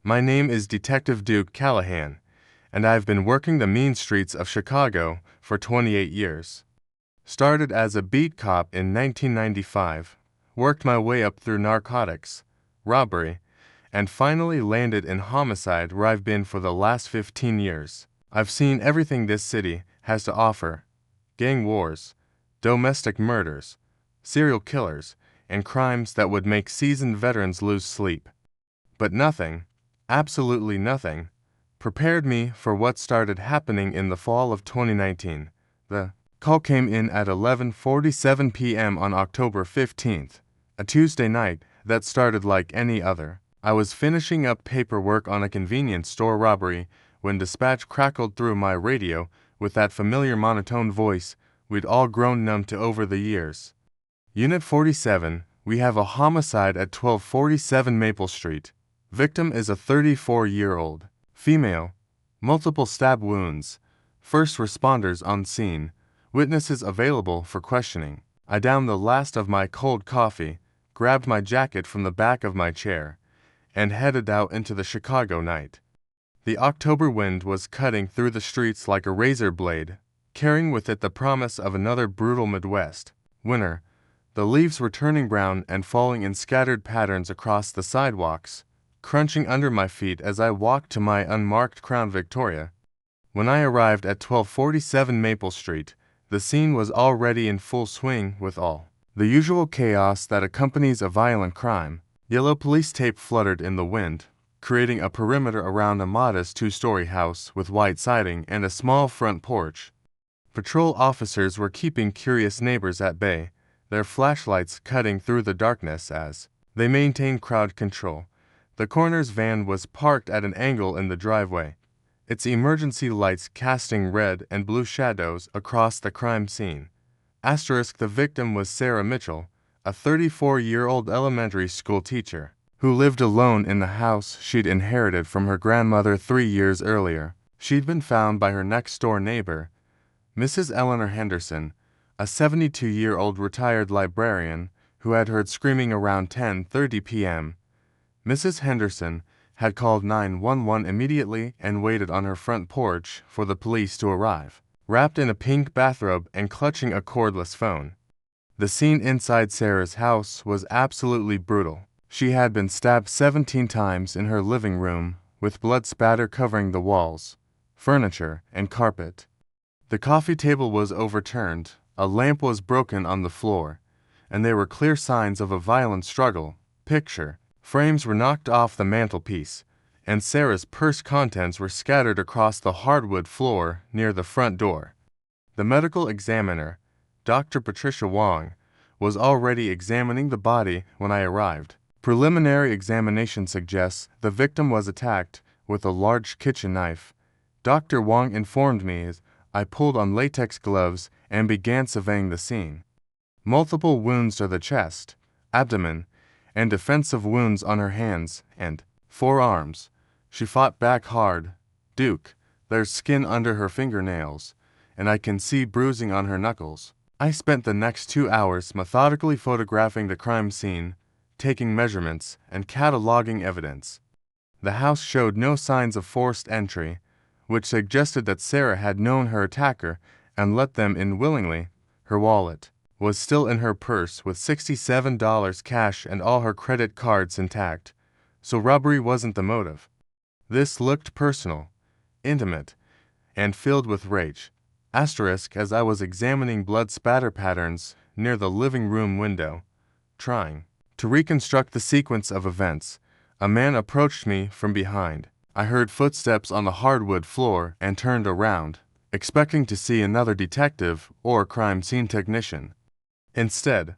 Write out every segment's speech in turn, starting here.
My name is Detective Duke Callahan, and I've been working the mean streets of Chicago for 28 years. Started as a beat cop in 1995, worked my way up through narcotics, robbery, and finally landed in homicide where I've been for the last 15 years. I've seen everything this city has to offer: gang wars, domestic murders, serial killers, and crimes that would make seasoned veterans lose sleep. But nothing, absolutely nothing, prepared me for what started happening in the fall of 2019. The call came in at 11:47 p.m. on October 15th, a Tuesday night that started like any other. I was finishing up paperwork on a convenience store robbery when dispatch crackled through my radio with that familiar monotone voice we'd all grown numb to over the years. Unit 47, we have a homicide at 1247 Maple Street. Victim is a 34-year-old female. Multiple stab wounds. First responders on scene. Witnesses available for questioning. I downed the last of my cold coffee, grabbed my jacket from the back of my chair, and headed out into the Chicago night. The October wind was cutting through the streets like a razor blade, carrying with it the promise of another brutal Midwest winter. The leaves were turning brown and falling in scattered patterns across the sidewalks, crunching under my feet as I walked to my unmarked Crown Victoria. When I arrived at 1247 Maple Street, the scene was already in full swing with all the usual chaos that accompanies a violent crime. Yellow police tape fluttered in the wind, creating a perimeter around a modest two-story house with white siding and a small front porch. Patrol officers were keeping curious neighbors at bay, their flashlights cutting through the darkness as they maintained crowd control. The coroner's van was parked at an angle in the driveway, its emergency lights casting red and blue shadows across the crime scene. The victim was Sarah Mitchell, a 34-year-old elementary school teacher, who lived alone in the house she'd inherited from her grandmother 3 years earlier. She'd been found by her next-door neighbor, Mrs. Eleanor Henderson, a 72-year-old retired librarian who had heard screaming around 10:30 p.m. Mrs. Henderson had called 911 immediately and waited on her front porch for the police to arrive, wrapped in a pink bathrobe and clutching a cordless phone. The scene inside Sarah's house was absolutely brutal. She had been stabbed 17 times in her living room, with blood spatter covering the walls, furniture, and carpet. The coffee table was overturned, a lamp was broken on the floor, and there were clear signs of a violent struggle. Picture frames were knocked off the mantelpiece, and Sarah's purse contents were scattered across the hardwood floor near the front door. The medical examiner, Dr. Patricia Wong, was already examining the body when I arrived. Preliminary examination suggests the victim was attacked with a large kitchen knife. Dr. Wong informed me as I pulled on latex gloves and began surveying the scene. Multiple wounds to the chest, abdomen, and defensive wounds on her hands and forearms. She fought back hard. Duke, there's skin under her fingernails, and I can see bruising on her knuckles. I spent the next 2 hours methodically photographing the crime scene, taking measurements, and cataloging evidence. The house showed no signs of forced entry, which suggested that Sarah had known her attacker and let them in willingly. Her wallet was still in her purse with $67 cash and all her credit cards intact, so robbery wasn't the motive. This looked personal, intimate, and filled with rage. As I was examining blood spatter patterns near the living room window, trying to reconstruct the sequence of events, a man approached me from behind. I heard footsteps on the hardwood floor and turned around, expecting to see another detective or crime scene technician. Instead,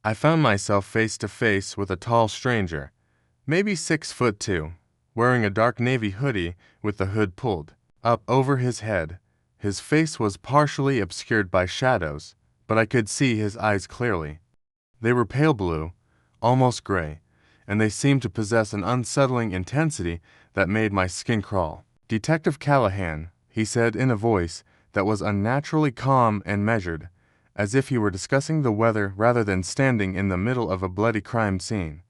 I found myself face to face with a tall stranger, maybe 6'2", wearing a dark navy hoodie with the hood pulled up over his head. His face was partially obscured by shadows, but I could see his eyes clearly. They were pale blue, almost gray, and they seemed to possess an unsettling intensity that made my skin crawl. "Detective Callahan," he said in a voice that was unnaturally calm and measured, as if he were discussing the weather rather than standing in the middle of a bloody crime scene.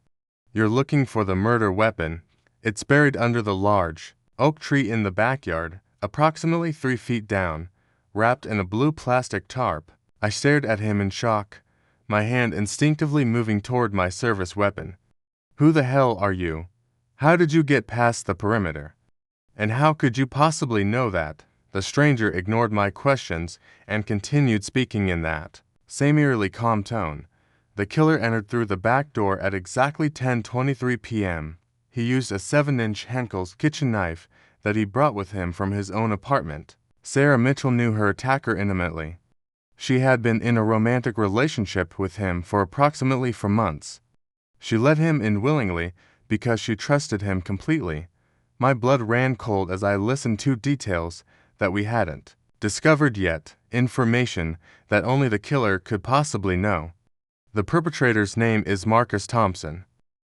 "You're looking for the murder weapon, It's buried under the large oak tree in the backyard, approximately 3 feet down, wrapped in a blue plastic tarp. I stared at him in shock, my hand instinctively moving toward my service weapon. Who the hell are you? How did you get past the perimeter? And how could you possibly know that? The stranger ignored my questions and continued speaking in that same eerily calm tone. The killer entered through the back door at exactly 10:23 p.m. He used a 7-inch Henkel's kitchen knife that he brought with him from his own apartment. Sarah Mitchell knew her attacker intimately. She had been in a romantic relationship with him for approximately 4 months. She let him in willingly because she trusted him completely. My blood ran cold as I listened to details that we hadn't discovered yet, information that only the killer could possibly know. The perpetrator's name is Marcus Thompson.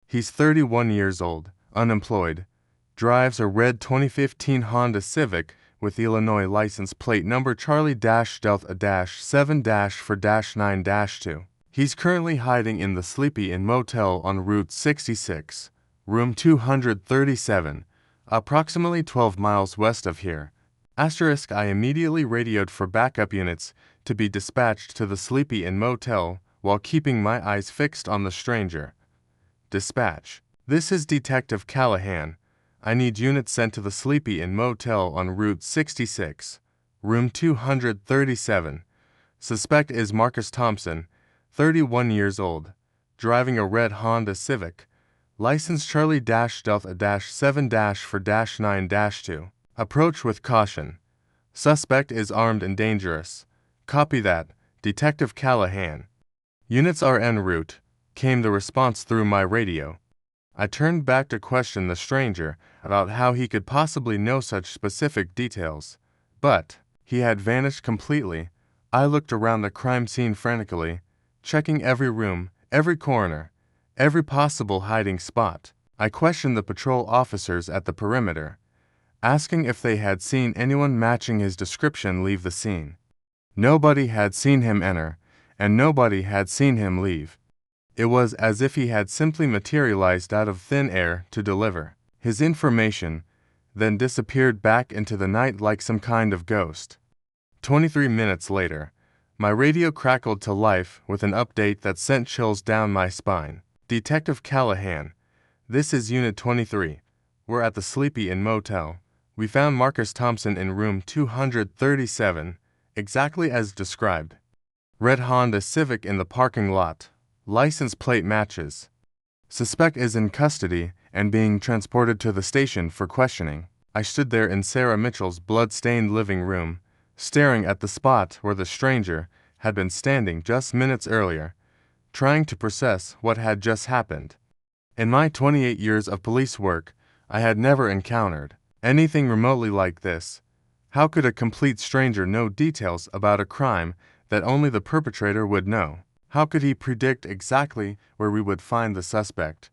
He's 31 years old, unemployed, drives a red 2015 Honda Civic with Illinois license plate number Charlie-Delta-7-4-9-2. He's currently hiding in the Sleepy Inn Motel on Route 66, room 237, approximately 12 miles west of here. I immediately radioed for backup units to be dispatched to the Sleepy Inn Motel while keeping my eyes fixed on the stranger. Dispatch. This is Detective Callahan. I need units sent to the Sleepy Inn Motel on Route 66, room 237. Suspect is Marcus Thompson, 31 years old, driving a red Honda Civic, license Charlie-Delta-7-4-9-2. Approach with caution. Suspect is armed and dangerous. Copy that, Detective Callahan. Units are en route, came the response through my radio. I turned back to question the stranger about how he could possibly know such specific details. But he had vanished completely. I looked around the crime scene frantically, checking every room, every corner, every possible hiding spot. I questioned the patrol officers at the perimeter, asking if they had seen anyone matching his description leave the scene. Nobody had seen him enter, and nobody had seen him leave. It was as if he had simply materialized out of thin air to deliver his information, then disappeared back into the night like some kind of ghost. 23 minutes later, my radio crackled to life with an update that sent chills down my spine. Detective Callahan, this is Unit 23. We're at the Sleepy Inn Motel. We found Marcus Thompson in room 237, exactly as described. Red Honda Civic in the parking lot. License plate matches. Suspect is in custody and being transported to the station for questioning. I stood there in Sarah Mitchell's blood-stained living room, staring at the spot where the stranger had been standing just minutes earlier, trying to process what had just happened. In my 28 years of police work, I had never encountered anything remotely like this. How could a complete stranger know details about a crime that only the perpetrator would know? How could he predict exactly where we would find the suspect?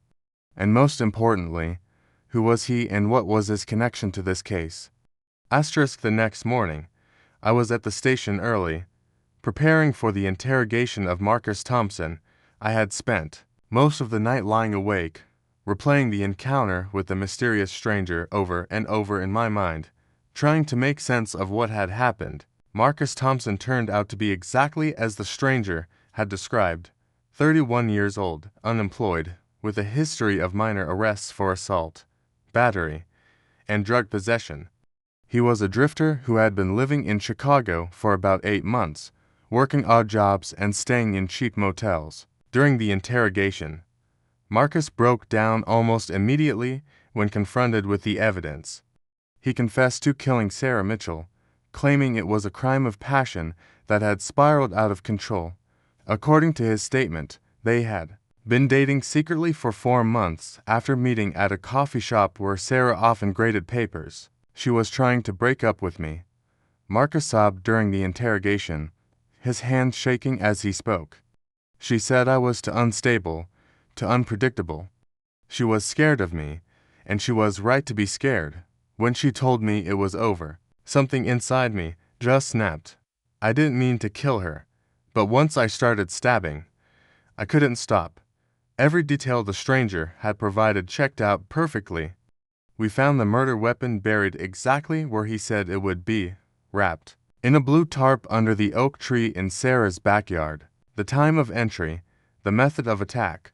And most importantly, who was he and what was his connection to this case? The next morning, I was at the station early, preparing for the interrogation of Marcus Thompson. I had spent most of the night lying awake, replaying the encounter with the mysterious stranger over and over in my mind, trying to make sense of what had happened. Marcus Thompson turned out to be exactly as the stranger had described. 31 years old, unemployed, with a history of minor arrests for assault, battery, and drug possession. He was a drifter who had been living in Chicago for about 8 months, working odd jobs and staying in cheap motels. During the interrogation, Marcus broke down almost immediately when confronted with the evidence. He confessed to killing Sarah Mitchell, claiming it was a crime of passion that had spiraled out of control. According to his statement, they had been dating secretly for 4 months after meeting at a coffee shop where Sarah often graded papers. She was trying to break up with me. Marcus sobbed during the interrogation, his hands shaking as he spoke. She said I was too unstable, too unpredictable. She was scared of me, and she was right to be scared. When she told me it was over, something inside me just snapped. I didn't mean to kill her, but once I started stabbing, I couldn't stop. Every detail the stranger had provided checked out perfectly. We found the murder weapon buried exactly where he said it would be, wrapped in a blue tarp under the oak tree in Sarah's backyard. The time of entry, the method of attack,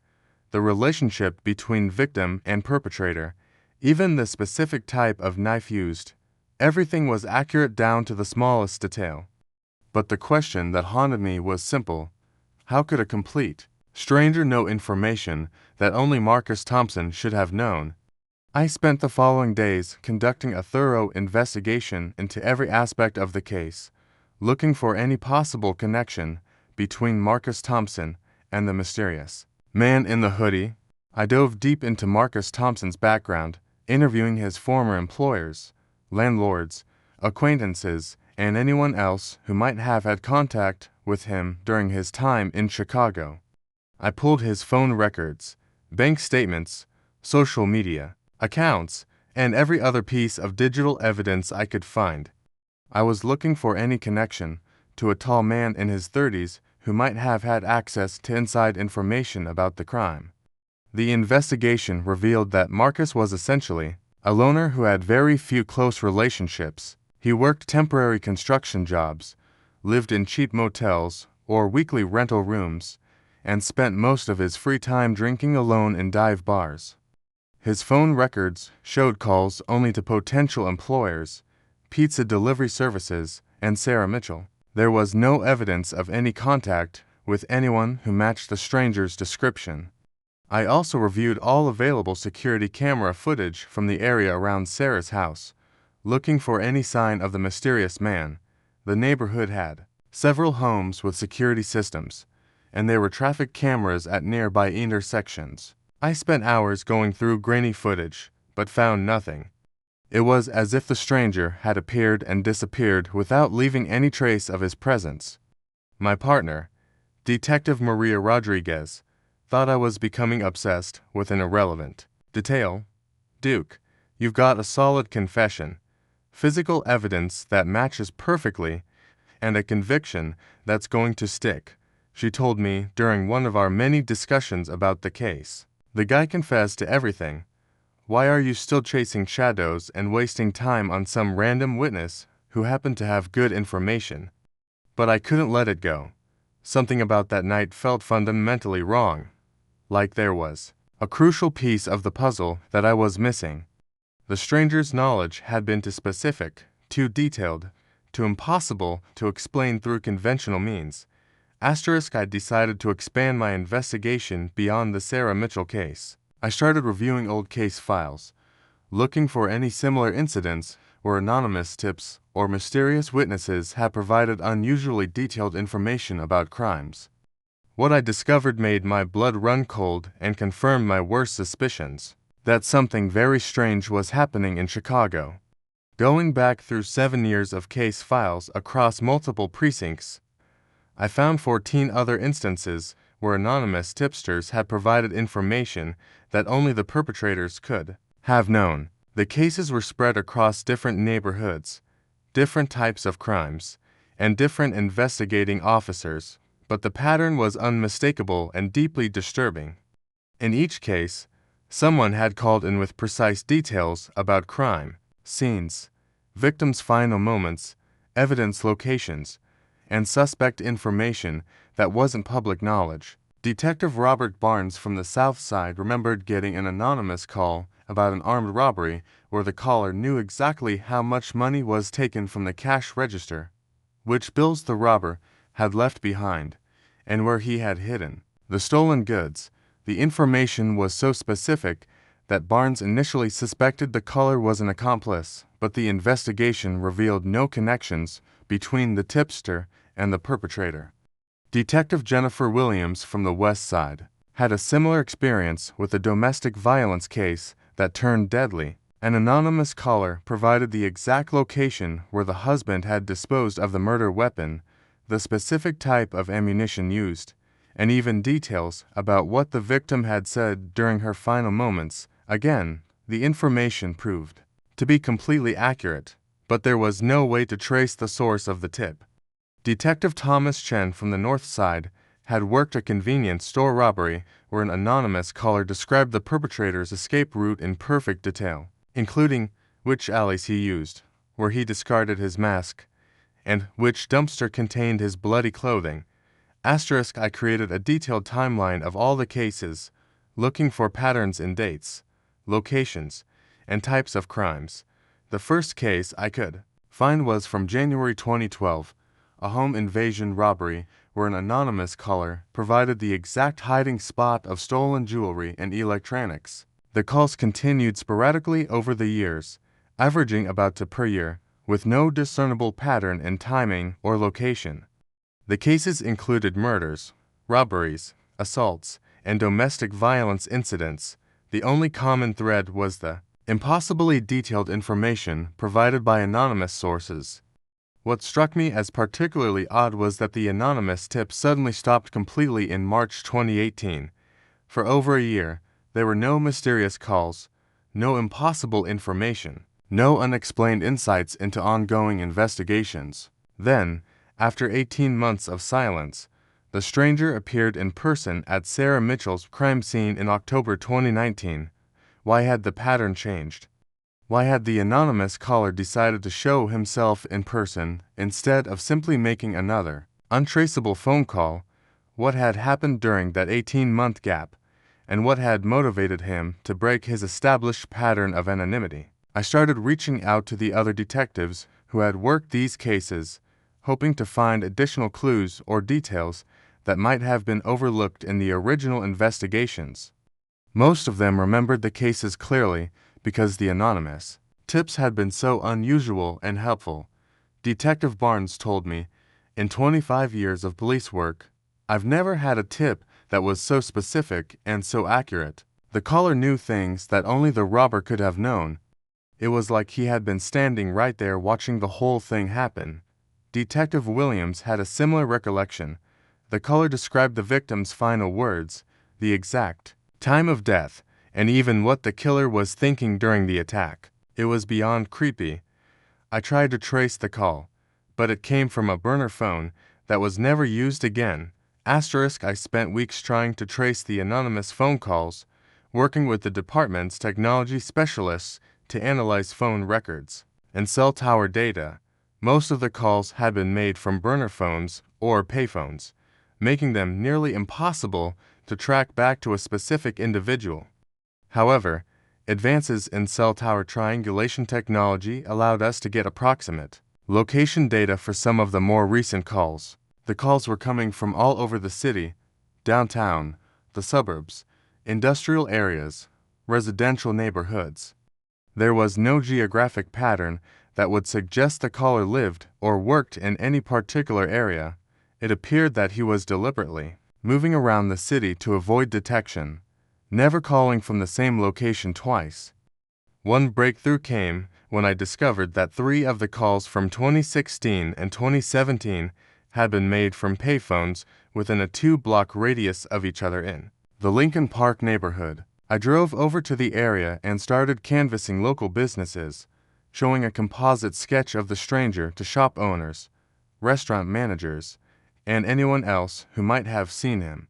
the relationship between victim and perpetrator, even the specific type of knife used, everything was accurate down to the smallest detail. But the question that haunted me was simple: how could a complete stranger know information that only Marcus Thompson should have known? I spent the following days conducting a thorough investigation into every aspect of the case, looking for any possible connection between Marcus Thompson and the mysterious man in the hoodie. I dove deep into Marcus Thompson's background, interviewing his former employers, landlords, acquaintances, and anyone else who might have had contact with him during his time in Chicago. I pulled his phone records, bank statements, social media accounts, and every other piece of digital evidence I could find. I was looking for any connection to a tall man in his 30s who might have had access to inside information about the crime. The investigation revealed that Marcus was essentially a loner who had very few close relationships. He worked temporary construction jobs, lived in cheap motels or weekly rental rooms, and spent most of his free time drinking alone in dive bars. His phone records showed calls only to potential employers, pizza delivery services, and Sarah Mitchell. There was no evidence of any contact with anyone who matched the stranger's description. I also reviewed all available security camera footage from the area around Sarah's house, looking for any sign of the mysterious man. The neighborhood had several homes with security systems, and there were traffic cameras at nearby intersections. I spent hours going through grainy footage, but found nothing. It was as if the stranger had appeared and disappeared without leaving any trace of his presence. My partner, Detective Maria Rodriguez, thought I was becoming obsessed with an irrelevant detail. Duke, you've got a solid confession, physical evidence that matches perfectly, and a conviction that's going to stick, she told me during one of our many discussions about the case. The guy confessed to everything. Why are you still chasing shadows and wasting time on some random witness who happened to have good information? But I couldn't let it go. Something about that night felt fundamentally wrong. Like there was a crucial piece of the puzzle that I was missing. The stranger's knowledge had been too specific, too detailed, too impossible to explain through conventional means. I decided to expand my investigation beyond the Sarah Mitchell case. I started reviewing old case files, looking for any similar incidents where anonymous tips or mysterious witnesses had provided unusually detailed information about crimes. What I discovered made my blood run cold and confirmed my worst suspicions that something very strange was happening in Chicago. Going back through 7 years of case files across multiple precincts, I found 14 other instances where anonymous tipsters had provided information that only the perpetrators could have known. The cases were spread across different neighborhoods, different types of crimes, and different investigating officers, but the pattern was unmistakable and deeply disturbing. In each case, someone had called in with precise details about crime, scenes, victims' final moments, evidence locations, and suspect information that wasn't public knowledge. Detective Robert Barnes from the South Side remembered getting an anonymous call about an armed robbery where the caller knew exactly how much money was taken from the cash register, which bills the robber had left behind, and where he had hidden the stolen goods. The information was so specific that Barnes initially suspected the caller was an accomplice, but the investigation revealed no connections between the tipster and the perpetrator. Detective Jennifer Williams from the West Side had a similar experience with a domestic violence case that turned deadly. An anonymous caller provided the exact location where the husband had disposed of the murder weapon, the specific type of ammunition used, and even details about what the victim had said during her final moments. Again, the information proved to be completely accurate, but there was no way to trace the source of the tip. Detective Thomas Chen from the North Side had worked a convenience store robbery where an anonymous caller described the perpetrator's escape route in perfect detail. including which alleys he used, where he discarded his mask, and which dumpster contained his bloody clothing. Asterisk, I created a detailed timeline of all the cases, looking for patterns in dates, locations, and types of crimes. The first case I could find was from January 2012, a home invasion robbery where an anonymous caller provided the exact hiding spot of stolen jewelry and electronics. The calls continued sporadically over the years, averaging about 2 per year, with no discernible pattern in timing or location. The cases included murders, robberies, assaults, and domestic violence incidents. The only common thread was the impossibly detailed information provided by anonymous sources. What struck me as particularly odd was that the anonymous tips suddenly stopped completely in March 2018. For over a year, there were no mysterious calls, no impossible information, no unexplained insights into ongoing investigations. Then, after 18 months of silence, the stranger appeared in person at Sarah Mitchell's crime scene in October 2019. Why had the pattern changed? Why had the anonymous caller decided to show himself in person instead of simply making another, untraceable phone call? What had happened during that 18-month gap, and what had motivated him to break his established pattern of anonymity? I started reaching out to the other detectives who had worked these cases, hoping to find additional clues or details that might have been overlooked in the original investigations. Most of them remembered the cases clearly because the anonymous tips had been so unusual and helpful. Detective Barnes told me, "In 25 years of police work, I've never had a tip that was so specific and so accurate. The caller knew things that only the robber could have known. It was like he had been standing right there watching the whole thing happen." Detective Williams had a similar recollection. The caller described the victim's final words, the exact time of death, and even what the killer was thinking during the attack. It was beyond creepy. I tried to trace the call, but it came from a burner phone that was never used again. Asterisk, I spent weeks trying to trace the anonymous phone calls, working with the department's technology specialists to analyze phone records and cell tower data. Most of the calls had been made from burner phones or payphones, making them nearly impossible to track back to a specific individual. However, advances in cell tower triangulation technology allowed us to get approximate location data for some of the more recent calls. The calls were coming from all over the city, downtown, the suburbs, industrial areas, residential neighborhoods. There was no geographic pattern that would suggest the caller lived or worked in any particular area. It appeared that he was deliberately moving around the city to avoid detection, never calling from the same location twice. One breakthrough came when I discovered that 3 of the calls from 2016 and 2017 had been made from payphones within a 2-block radius of each other in the Lincoln Park neighborhood. I drove over to the area and started canvassing local businesses, showing a composite sketch of the stranger to shop owners, restaurant managers, and anyone else who might have seen him.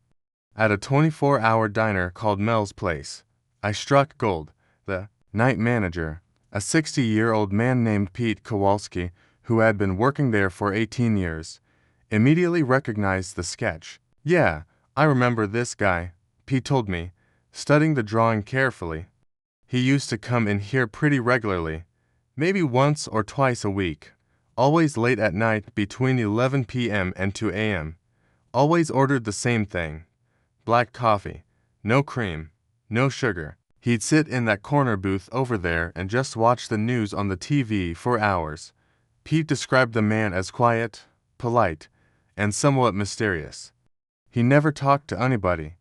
At a 24-hour diner called Mel's Place, I struck gold. The night manager, a 60-year-old man named Pete Kowalski, who had been working there for 18 years, immediately recognized the sketch. "Yeah, I remember this guy," Pete told me, studying the drawing carefully. "He used to come in here pretty regularly, maybe once or twice a week, always late at night between 11 p.m. and 2 a.m. Always ordered the same thing, black coffee, no cream, no sugar. He'd sit in that corner booth over there and just watch the news on the TV for hours." Pete described the man as quiet, polite, and somewhat mysterious. He never talked to anybody,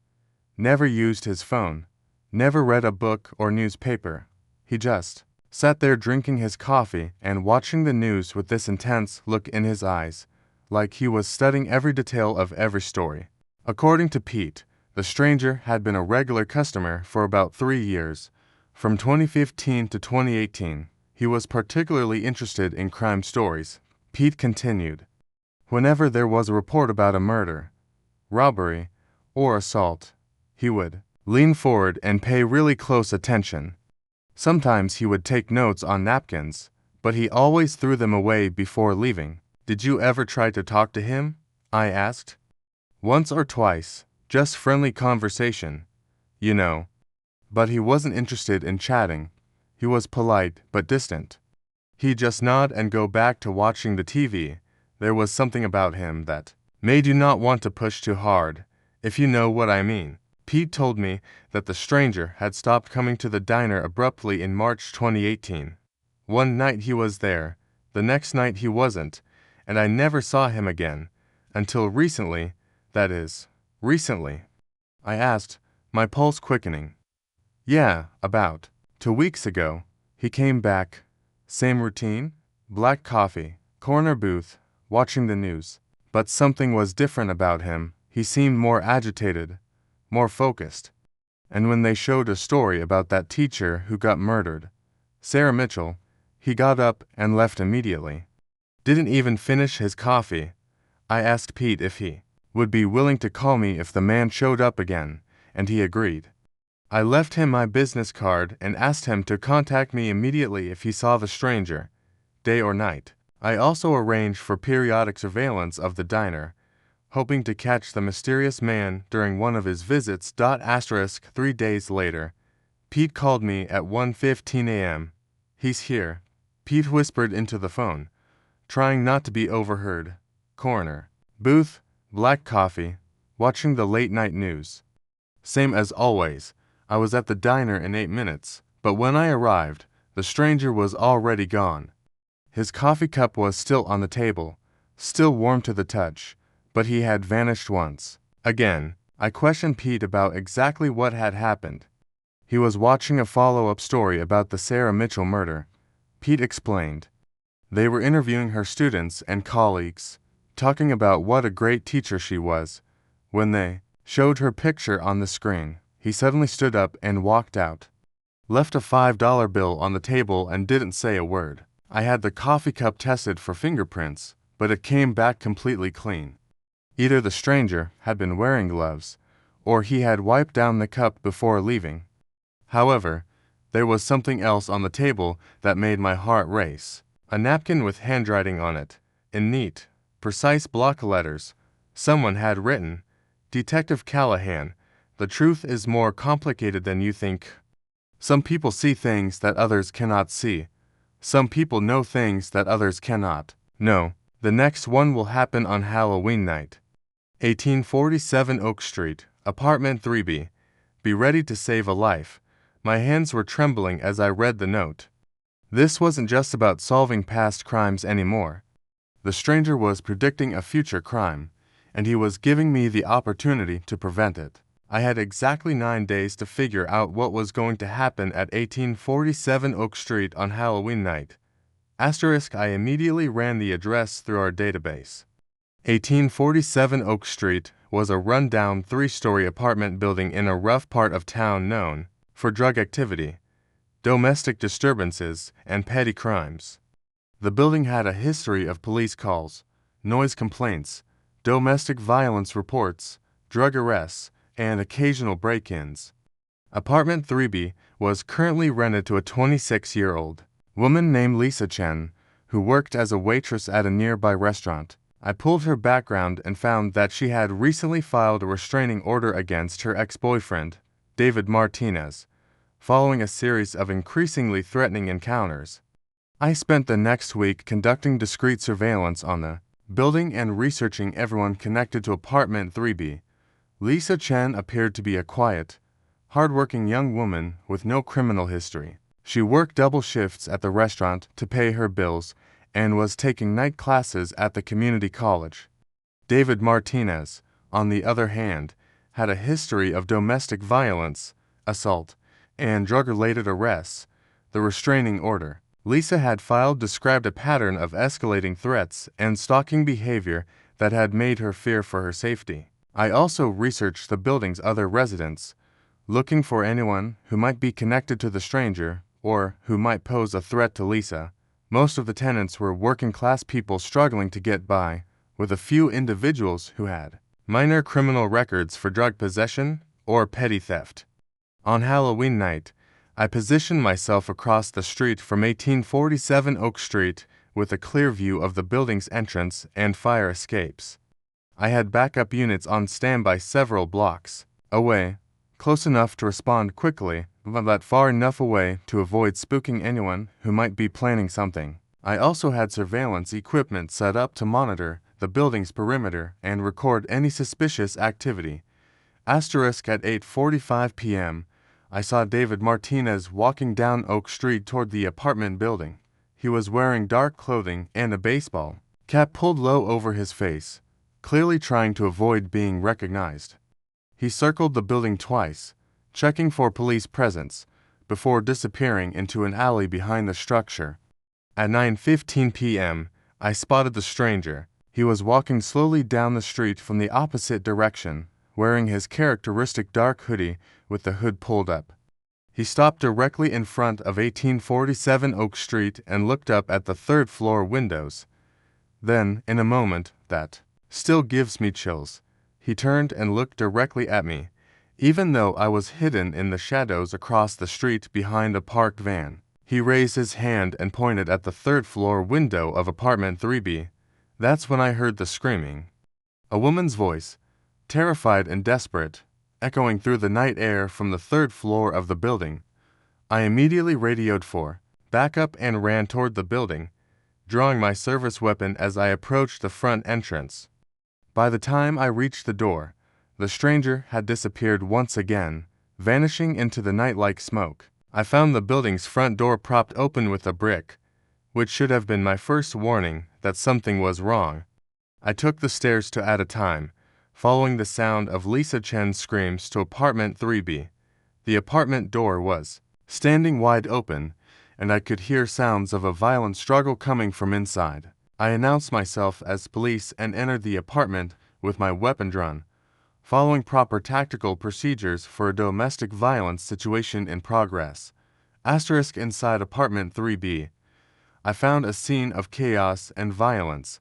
never used his phone, never read a book or newspaper. He just sat there drinking his coffee and watching the news with this intense look in his eyes, like he was studying every detail of every story. According to Pete, the stranger had been a regular customer for about 3 years. From 2015 to 2018, he was particularly interested in crime stories. Pete continued, "Whenever there was a report about a murder, robbery, or assault, he would lean forward and pay really close attention. Sometimes he would take notes on napkins, but he always threw them away before leaving. Did you ever try to talk to him? I asked. Once or twice, just friendly conversation, you know. But he wasn't interested in chatting. He was polite but distant. He'd just nod and go back to watching the TV. There was something about him that made you not want to push too hard, if you know what I mean. Pete told me that the stranger had stopped coming to the diner abruptly in March 2018. One night he was there, the next night he wasn't, and I never saw him again, until recently, that is, recently. I asked, my pulse quickening. Yeah, about 2 weeks ago. He came back. Same routine, black coffee, corner booth, watching the news. But something was different about him. He seemed more agitated, more focused. And when they showed a story about that teacher who got murdered, Sarah Mitchell, he got up and left immediately. Didn't even finish his coffee. I asked Pete if he would be willing to call me if the man showed up again, and he agreed. I left him my business card and asked him to contact me immediately if he saw the stranger, day or night. I also arranged for periodic surveillance of the diner, hoping to catch the mysterious man during one of his visits. 3 days later, Pete called me at 1:15 a.m. He's here, Pete whispered into the phone, trying not to be overheard. Corner booth, black coffee, watching the late-night news. Same as always. I was at the diner in 8 minutes, but when I arrived, the stranger was already gone. His coffee cup was still on the table, still warm to the touch, but he had vanished once. Again, I questioned Pete about exactly what had happened. He was watching a follow-up story about the Sarah Mitchell murder. Pete explained. They were interviewing her students and colleagues, talking about what a great teacher she was. When they showed her picture on the screen, he suddenly stood up and walked out. Left a $5 bill on the table and didn't say a word. I had the coffee cup tested for fingerprints, but it came back completely clean. Either the stranger had been wearing gloves, or he had wiped down the cup before leaving. However, there was something else on the table that made my heart race. A napkin with handwriting on it, in neat, precise block letters. Someone had written, Detective Callahan, the truth is more complicated than you think. Some people see things that others cannot see. Some people know things that others cannot. No, the next one will happen on Halloween night. 1847 Oak Street, Apartment 3B. Be ready to save a life. My hands were trembling as I read the note. This wasn't just about solving past crimes anymore. The stranger was predicting a future crime, and he was giving me the opportunity to prevent it. I had exactly 9 days to figure out what was going to happen at 1847 Oak Street on Halloween night. I immediately ran the address through our database. 1847 Oak Street was a run-down 3-story apartment building in a rough part of town known for drug activity, domestic disturbances, and petty crimes. The building had a history of police calls, noise complaints, domestic violence reports, drug arrests, and occasional break-ins. Apartment 3B was currently rented to a 26-year-old woman named Lisa Chen, who worked as a waitress at a nearby restaurant. I pulled her background and found that she had recently filed a restraining order against her ex-boyfriend, David Martinez, following a series of increasingly threatening encounters. I spent the next week conducting discreet surveillance on the building and researching everyone connected to Apartment 3B. Lisa Chen appeared to be a quiet, hard-working young woman with no criminal history. She worked double shifts at the restaurant to pay her bills and was taking night classes at the community college. David Martinez, on the other hand, had a history of domestic violence, assault, and drug-related arrests. The restraining order Lisa had filed described a pattern of escalating threats and stalking behavior that had made her fear for her safety. I also researched the building's other residents, looking for anyone who might be connected to the stranger or who might pose a threat to Lisa. Most of the tenants were working-class people struggling to get by, with a few individuals who had minor criminal records for drug possession or petty theft. On Halloween night, I positioned myself across the street from 1847 Oak Street with a clear view of the building's entrance and fire escapes. I had backup units on standby several blocks away, close enough to respond quickly, but far enough away to avoid spooking anyone who might be planning something. I also had surveillance equipment set up to monitor the building's perimeter and record any suspicious activity. Asterisk at 8:45 p.m., I saw David Martinez walking down Oak Street toward the apartment building. He was wearing dark clothing and a baseball cap pulled low over his face, clearly trying to avoid being recognized. He circled the building twice, checking for police presence, before disappearing into an alley behind the structure. At 9:15 p.m., I spotted the stranger. He was walking slowly down the street from the opposite direction, wearing his characteristic dark hoodie with the hood pulled up. He stopped directly in front of 1847 Oak Street and looked up at the third-floor windows. Then, in a moment that still gives me chills, he turned and looked directly at me, even though I was hidden in the shadows across the street behind a parked van. He raised his hand and pointed at the third-floor window of apartment 3B. That's when I heard the screaming. A woman's voice, terrified and desperate, echoing through the night air from the third floor of the building. I immediately radioed for backup and ran toward the building, drawing my service weapon as I approached the front entrance. By the time I reached the door, the stranger had disappeared once again, vanishing into the night-like smoke. I found the building's front door propped open with a brick, which should have been my first warning that something was wrong. I took the stairs 2 at a time, following the sound of Lisa Chen's screams to apartment 3B. The apartment door was standing wide open, and I could hear sounds of a violent struggle coming from inside. I announced myself as police and entered the apartment with my weapon drawn, following proper tactical procedures for a domestic violence situation in progress. Asterisk inside apartment 3B. I found a scene of chaos and violence.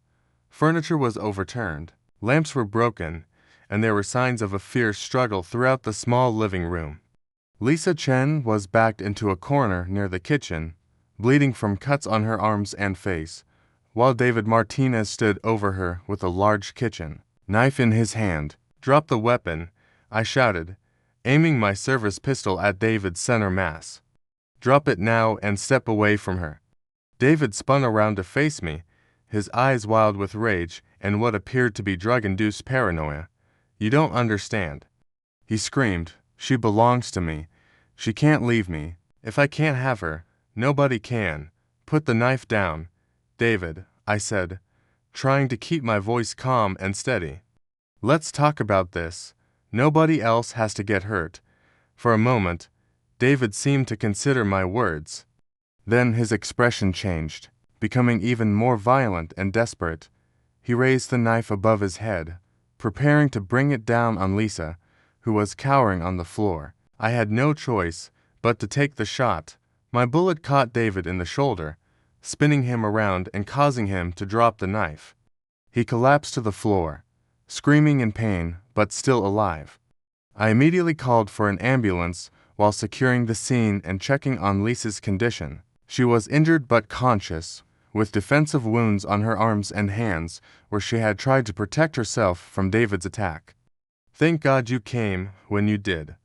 Furniture was overturned, lamps were broken, and there were signs of a fierce struggle throughout the small living room. Lisa Chen was backed into a corner near the kitchen, bleeding from cuts on her arms and face, while David Martinez stood over her with a large kitchen knife in his hand. "Drop the weapon," I shouted, aiming my service pistol at David's center mass. "Drop it now and step away from her." David spun around to face me, his eyes wild with rage and what appeared to be drug-induced paranoia. "You don't understand," he screamed. "She belongs to me. She can't leave me. If I can't have her, nobody can. Put the knife down, David," I said, trying to keep my voice calm and steady. "Let's talk about this. Nobody else has to get hurt." For a moment, David seemed to consider my words. Then his expression changed, becoming even more violent and desperate. He raised the knife above his head, preparing to bring it down on Lisa, who was cowering on the floor. I had no choice but to take the shot. My bullet caught David in the shoulder, spinning him around and causing him to drop the knife. He collapsed to the floor, screaming in pain but still alive. I immediately called for an ambulance while securing the scene and checking on Lisa's condition. She was injured but conscious, with defensive wounds on her arms and hands where she had tried to protect herself from David's attack. "Thank God you came when you did."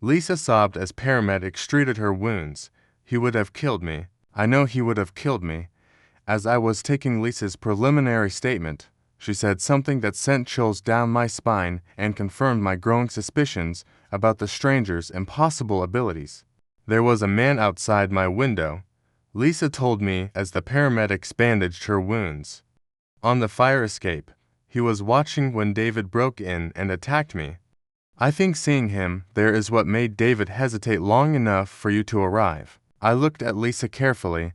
Lisa sobbed as paramedics treated her wounds. "He would have killed me. I know he would have killed me." As I was taking Lisa's preliminary statement, she said something that sent chills down my spine and confirmed my growing suspicions about the stranger's impossible abilities. "There was a man outside my window," Lisa told me as the paramedics bandaged her wounds. "On the fire escape. He was watching when David broke in and attacked me. I think seeing him there is what made David hesitate long enough for you to arrive." I looked at Lisa carefully,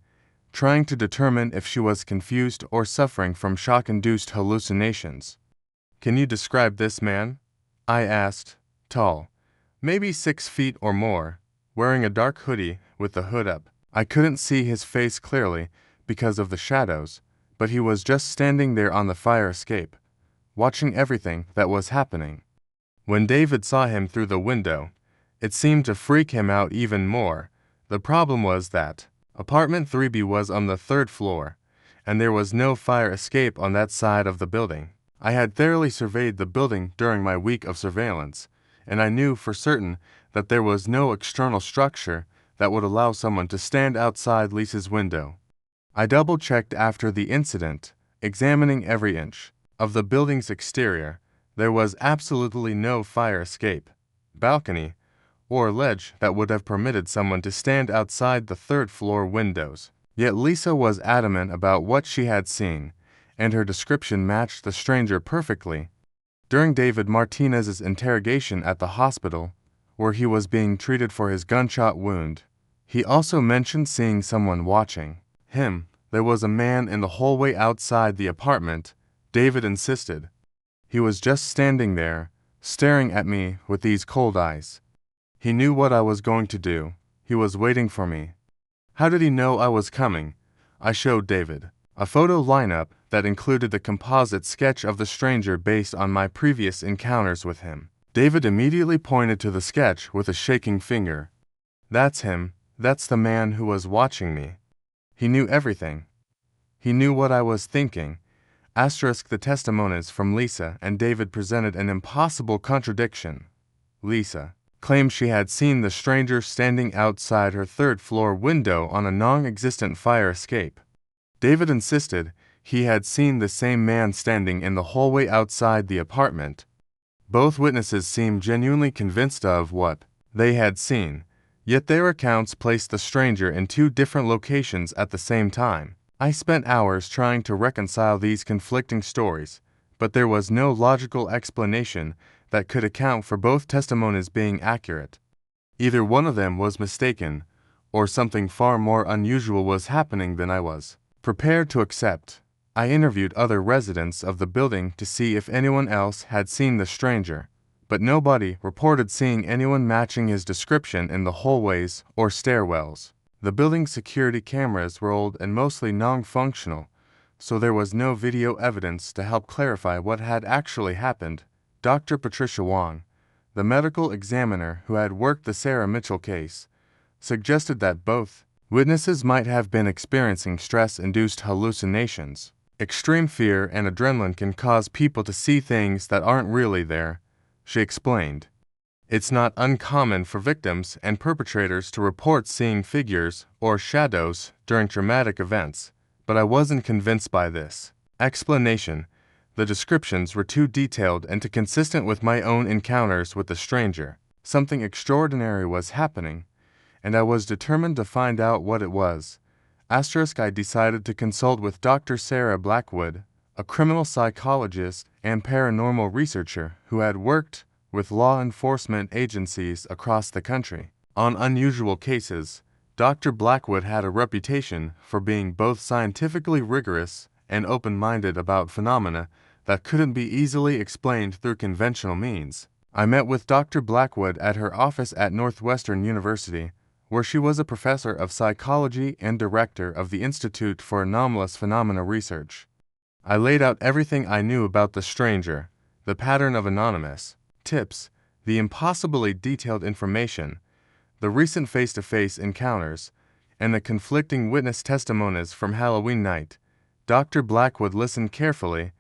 trying to determine if she was confused or suffering from shock-induced hallucinations. "Can you describe this man?" I asked. "Tall, maybe 6 feet or more, wearing a dark hoodie with the hood up. I couldn't see his face clearly because of the shadows, but he was just standing there on the fire escape, watching everything that was happening. When David saw him through the window, it seemed to freak him out even more. The problem was that apartment 3B was on the third floor, and there was no fire escape on that side of the building. I had thoroughly surveyed the building during my week of surveillance, and I knew for certain that there was no external structure that would allow someone to stand outside Lisa's window. I double-checked after the incident, examining every inch of the building's exterior. There was absolutely no fire escape, balcony, or ledge that would have permitted someone to stand outside the third-floor windows. Yet Lisa was adamant about what she had seen, and her description matched the stranger perfectly. During David Martinez's interrogation at the hospital, where he was being treated for his gunshot wound, he also mentioned seeing someone watching him. There was a man in the hallway outside the apartment, David insisted. He was just standing there, staring at me with these cold eyes. He knew what I was going to do. He was waiting for me. How did he know I was coming? I showed David a photo lineup that included the composite sketch of the stranger based on my previous encounters with him. David immediately pointed to the sketch with a shaking finger. That's him. That's the man who was watching me. He knew everything. He knew what I was thinking. The testimonies from Lisa and David presented an impossible contradiction. Lisa claimed she had seen the stranger standing outside her third-floor window on a non-existent fire escape. David insisted he had seen the same man standing in the hallway outside the apartment. Both witnesses seemed genuinely convinced of what they had seen, yet their accounts placed the stranger in two different locations at the same time. I spent hours trying to reconcile these conflicting stories, but there was no logical explanation that could account for both testimonies being accurate. Either one of them was mistaken, or something far more unusual was happening than I was prepared to accept. I interviewed other residents of the building to see if anyone else had seen the stranger, but nobody reported seeing anyone matching his description in the hallways or stairwells. The building's security cameras were old and mostly non-functional, so there was no video evidence to help clarify what had actually happened. Dr. Patricia Wong, the medical examiner who had worked the Sarah Mitchell case, suggested that both witnesses might have been experiencing stress-induced hallucinations. Extreme fear and adrenaline can cause people to see things that aren't really there, she explained. It's not uncommon for victims and perpetrators to report seeing figures or shadows during traumatic events, but I wasn't convinced by this explanation. The descriptions were too detailed and too consistent with my own encounters with the stranger. Something extraordinary was happening, and I was determined to find out what it was. I decided to consult with Dr. Sarah Blackwood, a criminal psychologist and paranormal researcher who had worked with law enforcement agencies across the country on unusual cases. Dr. Blackwood had a reputation for being both scientifically rigorous and open-minded about phenomena that couldn't be easily explained through conventional means. I met with Dr. Blackwood at her office at Northwestern University, where she was a professor of psychology and director of the Institute for Anomalous Phenomena Research. I laid out everything I knew about the stranger, the pattern of anonymous tips, the impossibly detailed information, the recent face-to-face encounters, and the conflicting witness testimonies from Halloween night. Dr. Blackwood listened carefully,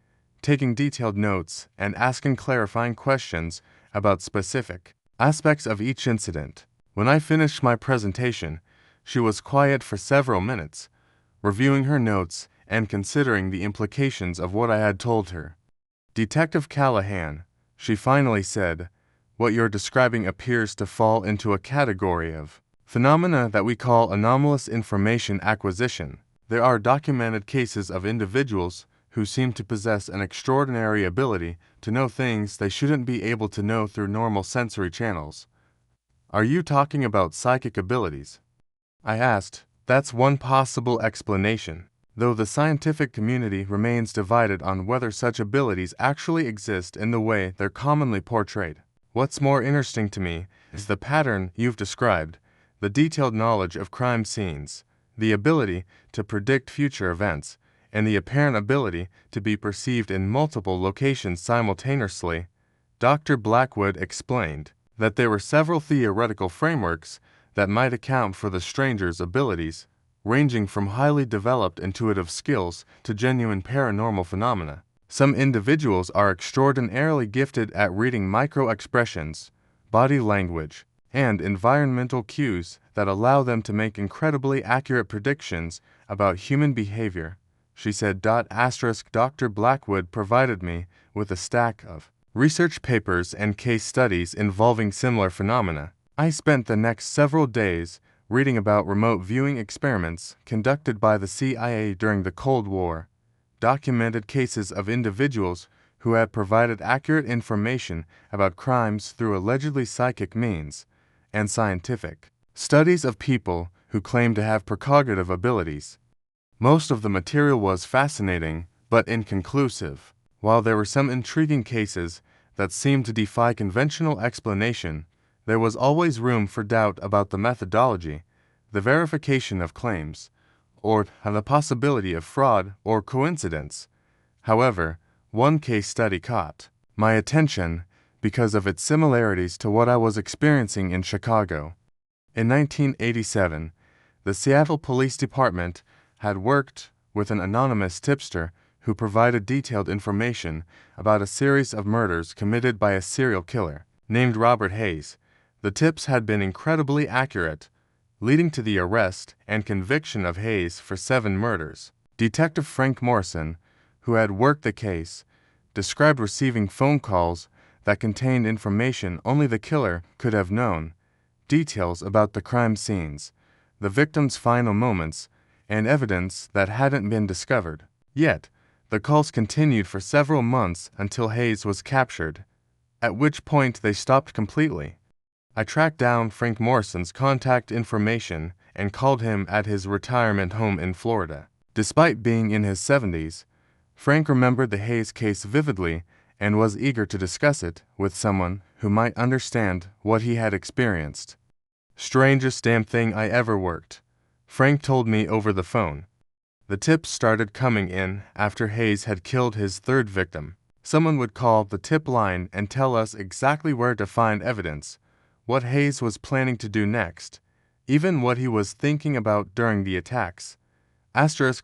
taking detailed notes and asking clarifying questions about specific aspects of each incident. When I finished my presentation, she was quiet for several minutes, reviewing her notes and considering the implications of what I had told her. "Detective Callahan," she finally said, "what you're describing appears to fall into a category of phenomena that we call anomalous information acquisition. There are documented cases of individuals who seem to possess an extraordinary ability to know things they shouldn't be able to know through normal sensory channels. Are you talking about psychic abilities?" I asked. "That's one possible explanation, though the scientific community remains divided on whether such abilities actually exist in the way they're commonly portrayed. What's more interesting to me is the pattern you've described, the detailed knowledge of crime scenes, the ability to predict future events, and the apparent ability to be perceived in multiple locations simultaneously." Dr. Blackwood explained that there were several theoretical frameworks that might account for the stranger's abilities, ranging from highly developed intuitive skills to genuine paranormal phenomena. Some individuals are extraordinarily gifted at reading micro-expressions, body language, and environmental cues that allow them to make incredibly accurate predictions about human behavior, she said. Dr. Blackwood provided me with a stack of research papers and case studies involving similar phenomena. I spent the next several days reading about remote viewing experiments conducted by the CIA during the Cold War, documented cases of individuals who had provided accurate information about crimes through allegedly psychic means, and scientific studies of people who claimed to have precognitive abilities. Most of the material was fascinating, but inconclusive. While there were some intriguing cases that seemed to defy conventional explanation, there was always room for doubt about the methodology, the verification of claims, or the possibility of fraud or coincidence. However, one case study caught my attention because of its similarities to what I was experiencing in Chicago. In 1987, the Seattle Police Department had worked with an anonymous tipster who provided detailed information about a series of murders committed by a serial killer named Robert Hayes. The tips had been incredibly accurate, leading to the arrest and conviction of Hayes for 7 murders. Detective Frank Morrison, who had worked the case, described receiving phone calls that contained information only the killer could have known, details about the crime scenes, the victim's final moments, and evidence that hadn't been discovered. Yet, the calls continued for several months until Hayes was captured, at which point they stopped completely. I tracked down Frank Morrison's contact information and called him at his retirement home in Florida. Despite being in his 70s, Frank remembered the Hayes case vividly and was eager to discuss it with someone who might understand what he had experienced. "Strangest damn thing I ever worked," Frank told me over the phone. The tips started coming in after Hayes had killed his 3rd victim. Someone would call the tip line and tell us exactly where to find evidence, what Hayes was planning to do next, even what he was thinking about during the attacks.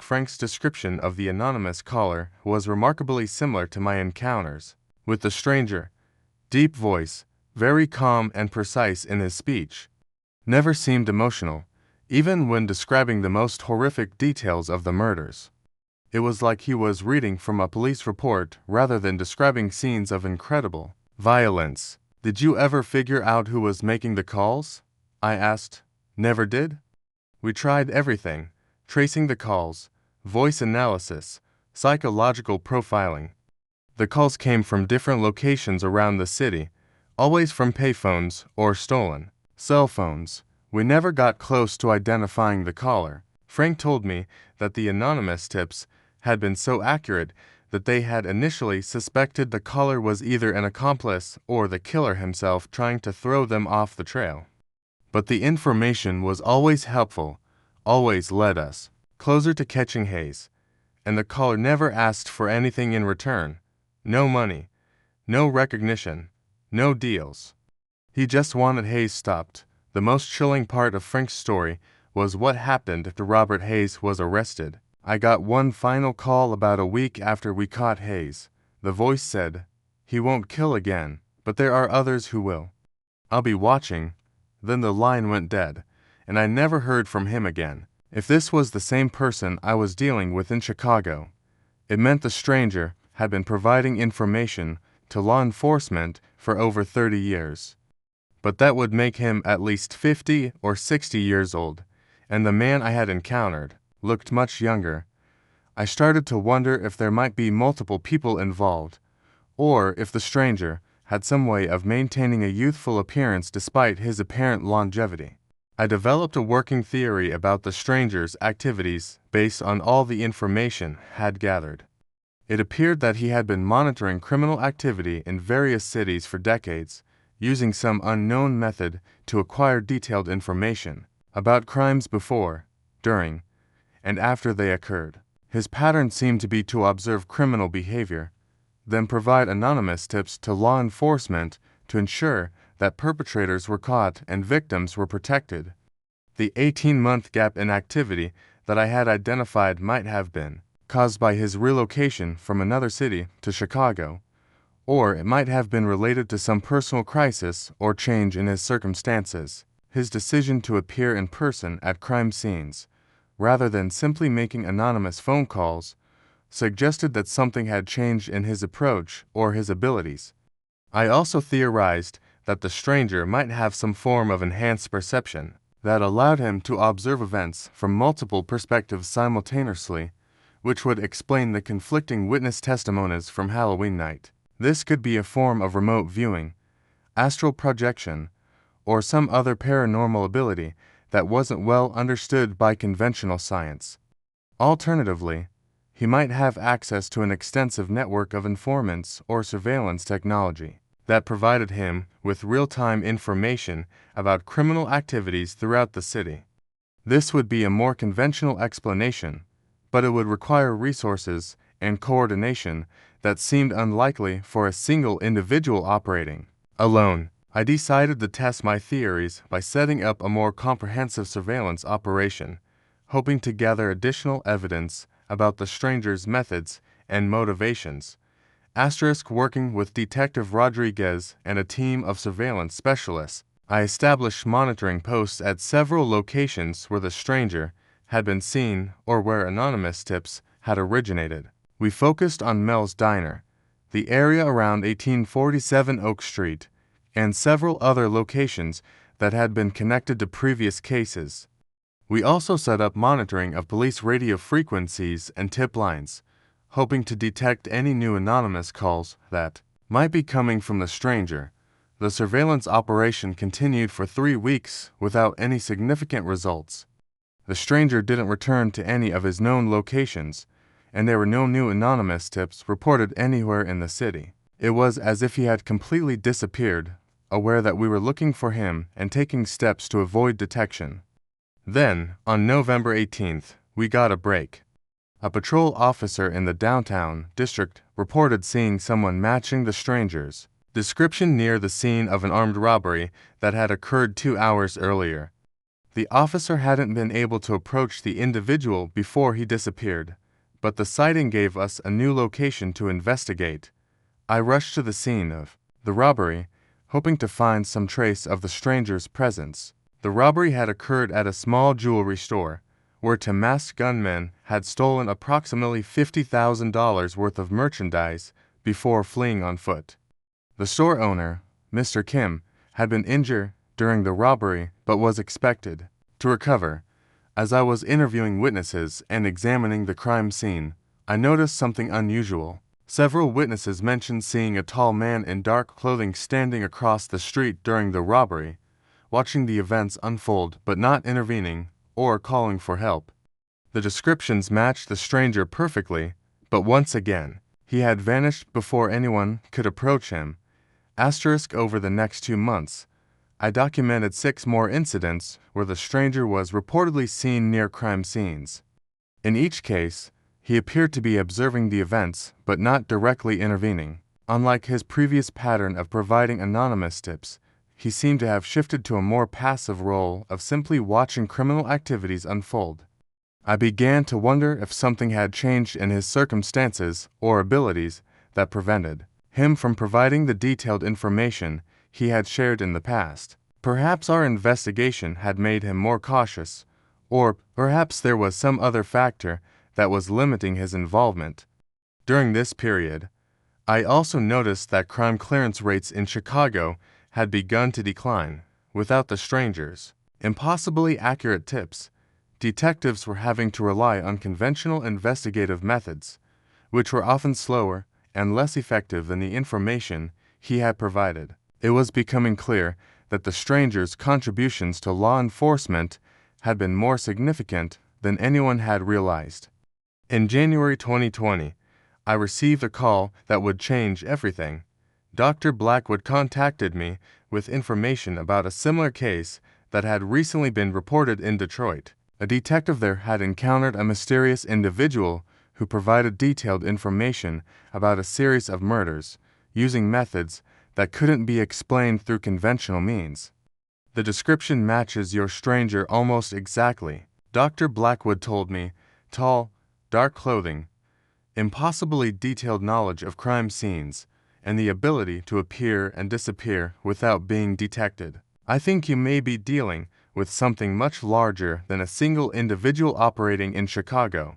Frank's description of the anonymous caller was remarkably similar to my encounters with the stranger. Deep voice, very calm and precise in his speech. Never seemed emotional, even when describing the most horrific details of the murders. It was like he was reading from a police report rather than describing scenes of incredible violence. "Did you ever figure out who was making the calls?" I asked. "Never did? We tried everything. Tracing the calls, voice analysis, psychological profiling. The calls came from different locations around the city, always from payphones or stolen cell phones. We never got close to identifying the caller." Frank told me that the anonymous tips had been so accurate that they had initially suspected the caller was either an accomplice or the killer himself trying to throw them off the trail. But the information was always helpful, always led us closer to catching Hayes, and the caller never asked for anything in return. No money, no recognition, no deals. He just wanted Hayes stopped. The most chilling part of Frank's story was what happened after Robert Hayes was arrested. "I got one final call about a week after we caught Hayes. The voice said, 'He won't kill again, but there are others who will. I'll be watching.' Then the line went dead, and I never heard from him again." If this was the same person I was dealing with in Chicago, it meant the stranger had been providing information to law enforcement for over 30 years. But that would make him at least 50 or 60 years old, and the man I had encountered looked much younger. I started to wonder if there might be multiple people involved, or if the stranger had some way of maintaining a youthful appearance despite his apparent longevity. I developed a working theory about the stranger's activities based on all the information had gathered. It appeared that he had been monitoring criminal activity in various cities for decades, using some unknown method to acquire detailed information about crimes before, during, and after they occurred. His pattern seemed to be to observe criminal behavior, then provide anonymous tips to law enforcement to ensure that perpetrators were caught and victims were protected. The 18-month gap in activity that I had identified might have been caused by his relocation from another city to Chicago, or it might have been related to some personal crisis or change in his circumstances. His decision to appear in person at crime scenes, rather than simply making anonymous phone calls, suggested that something had changed in his approach or his abilities. I also theorized that the stranger might have some form of enhanced perception that allowed him to observe events from multiple perspectives simultaneously, which would explain the conflicting witness testimonies from Halloween night. This could be a form of remote viewing, astral projection, or some other paranormal ability that wasn't well understood by conventional science. Alternatively, he might have access to an extensive network of informants or surveillance technology that provided him with real-time information about criminal activities throughout the city. This would be a more conventional explanation, but it would require resources and coordination that seemed unlikely for a single individual operating alone. I decided to test my theories by setting up a more comprehensive surveillance operation, hoping to gather additional evidence about the stranger's methods and motivations. Working with Detective Rodriguez and a team of surveillance specialists, I established monitoring posts at several locations where the stranger had been seen or where anonymous tips had originated. We focused on Mel's Diner, the area around 1847 Oak Street, and several other locations that had been connected to previous cases. We also set up monitoring of police radio frequencies and tip lines, hoping to detect any new anonymous calls that might be coming from the stranger. The surveillance operation continued for 3 weeks without any significant results. The stranger didn't return to any of his known locations, and there were no new anonymous tips reported anywhere in the city. It was as if he had completely disappeared, aware that we were looking for him and taking steps to avoid detection. Then, on November 18th, we got a break. A patrol officer in the downtown district reported seeing someone matching the stranger's description near the scene of an armed robbery that had occurred 2 hours earlier. The officer hadn't been able to approach the individual before he disappeared, but the sighting gave us a new location to investigate. I rushed to the scene of the robbery, hoping to find some trace of the stranger's presence. The robbery had occurred at a small jewelry store, where two masked gunmen had stolen approximately $50,000 worth of merchandise before fleeing on foot. The store owner, Mr. Kim, had been injured during the robbery but was expected to recover. As I was interviewing witnesses and examining the crime scene, I noticed something unusual. Several witnesses mentioned seeing a tall man in dark clothing standing across the street during the robbery, watching the events unfold but not intervening or calling for help. The descriptions matched the stranger perfectly, but once again, he had vanished before anyone could approach him. Over the next 2 months, I documented 6 more incidents where the stranger was reportedly seen near crime scenes. In each case, he appeared to be observing the events but not directly intervening. Unlike his previous pattern of providing anonymous tips, he seemed to have shifted to a more passive role of simply watching criminal activities unfold. I began to wonder if something had changed in his circumstances or abilities that prevented him from providing the detailed information he had shared in the past. Perhaps our investigation had made him more cautious, or perhaps there was some other factor that was limiting his involvement. During this period, I also noticed that crime clearance rates in Chicago had begun to decline. Without the stranger's impossibly accurate tips, detectives were having to rely on conventional investigative methods, which were often slower and less effective than the information he had provided. It was becoming clear that the stranger's contributions to law enforcement had been more significant than anyone had realized. In January 2020, I received a call that would change everything. Dr. Blackwood contacted me with information about a similar case that had recently been reported in Detroit. A detective there had encountered a mysterious individual who provided detailed information about a series of murders, using methods that couldn't be explained through conventional means. The description matches your stranger almost exactly. Dr. Blackwood told me, tall, dark clothing, impossibly detailed knowledge of crime scenes, and the ability to appear and disappear without being detected. I think you may be dealing with something much larger than a single individual operating in Chicago.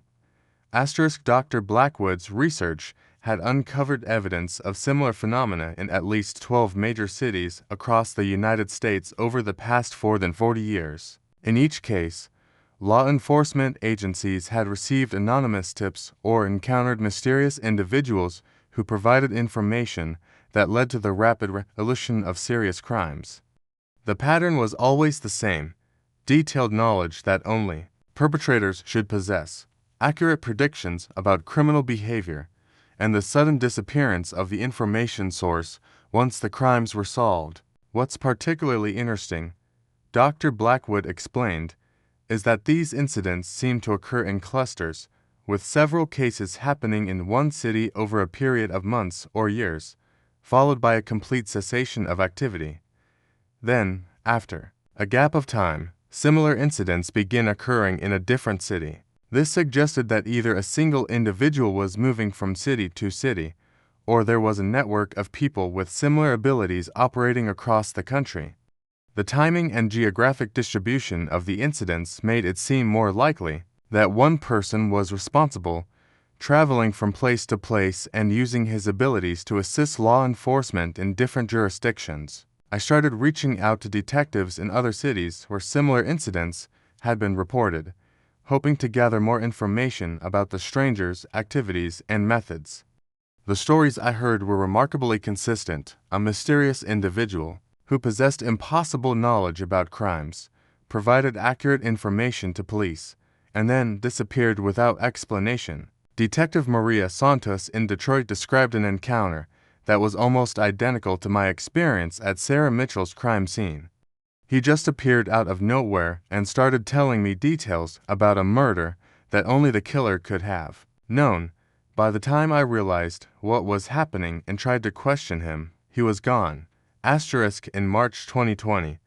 Dr. Blackwood's research had uncovered evidence of similar phenomena in at least 12 major cities across the United States over the past more than 40 years. In each case, law enforcement agencies had received anonymous tips or encountered mysterious individuals who provided information that led to the rapid resolution of serious crimes. The pattern was always the same: detailed knowledge that only perpetrators should possess, accurate predictions about criminal behavior, and the sudden disappearance of the information source once the crimes were solved. What's particularly interesting, Dr. Blackwood explained, is that these incidents seem to occur in clusters, with several cases happening in one city over a period of months or years, followed by a complete cessation of activity. Then, after a gap of time, similar incidents begin occurring in a different city. This suggested that either a single individual was moving from city to city, or there was a network of people with similar abilities operating across the country. The timing and geographic distribution of the incidents made it seem more likely that one person was responsible, traveling from place to place and using his abilities to assist law enforcement in different jurisdictions. I started reaching out to detectives in other cities where similar incidents had been reported, hoping to gather more information about the stranger's activities and methods. The stories I heard were remarkably consistent: a mysterious individual who possessed impossible knowledge about crimes, provided accurate information to police, and then disappeared without explanation. Detective Maria Santos in Detroit described an encounter that was almost identical to my experience at Sarah Mitchell's crime scene. He just appeared out of nowhere and started telling me details about a murder that only the killer could have known. By the time I realized what was happening and tried to question him, he was gone. In March 2020,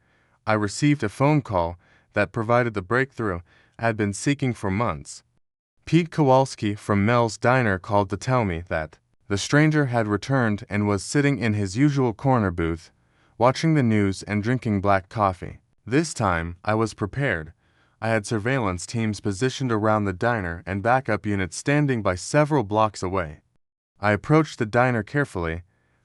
I received a phone call that provided the breakthrough I had been seeking for months. Pete Kowalski from Mel's Diner called to tell me that the stranger had returned and was sitting in his usual corner booth, watching the news and drinking black coffee. This time, I was prepared. I had surveillance teams positioned around the diner and backup units standing by several blocks away. I approached the diner carefully,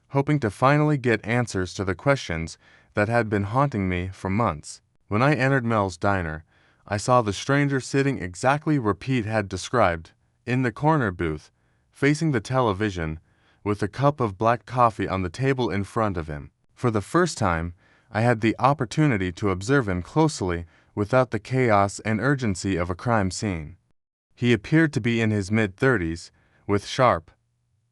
hoping to finally get answers to the questions that had been haunting me for months. When I entered Mel's Diner, I saw the stranger sitting exactly where Pete had described, in the corner booth, facing the television, with a cup of black coffee on the table in front of him. For the first time, I had the opportunity to observe him closely without the chaos and urgency of a crime scene. He appeared to be in his mid-30s, with sharp,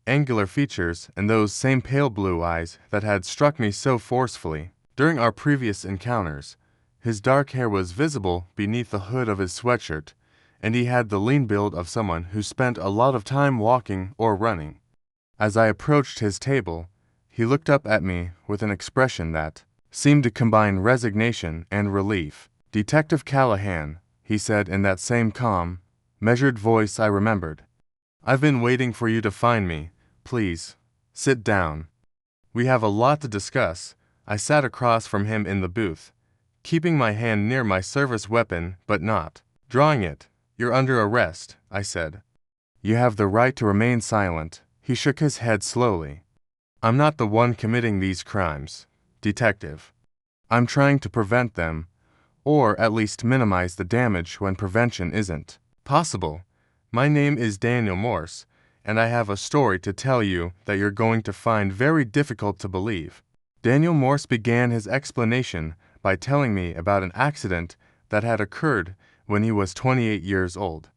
angular features and those same pale blue eyes that had struck me so forcefully during our previous encounters. His dark hair was visible beneath the hood of his sweatshirt, and he had the lean build of someone who spent a lot of time walking or running. As I approached his table, he looked up at me with an expression that seemed to combine resignation and relief. "Detective Callahan," he said in that same calm, measured voice I remembered. "I've been waiting for you to find me. Please, sit down. We have a lot to discuss." I sat across from him in the booth, keeping my hand near my service weapon but not drawing it. "You're under arrest," I said. "You have the right to remain silent." He shook his head slowly. "I'm not the one committing these crimes, Detective. I'm trying to prevent them, or at least minimize the damage when prevention isn't possible. My name is Daniel Morse, and I have a story to tell you that you're going to find very difficult to believe." Daniel Morse began his explanation by telling me about an accident that had occurred when he was 28 years old.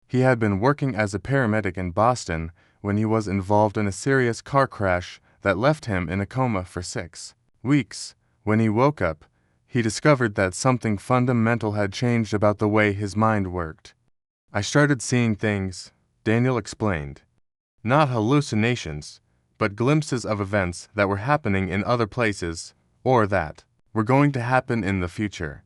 He had been working as a paramedic in Boston when he was involved in a serious car crash that left him in a coma for 6 weeks. When he woke up, he discovered that something fundamental had changed about the way his mind worked. "I started seeing things," Daniel explained. "Not hallucinations, but glimpses of events that were happening in other places, or that were going to happen in the future.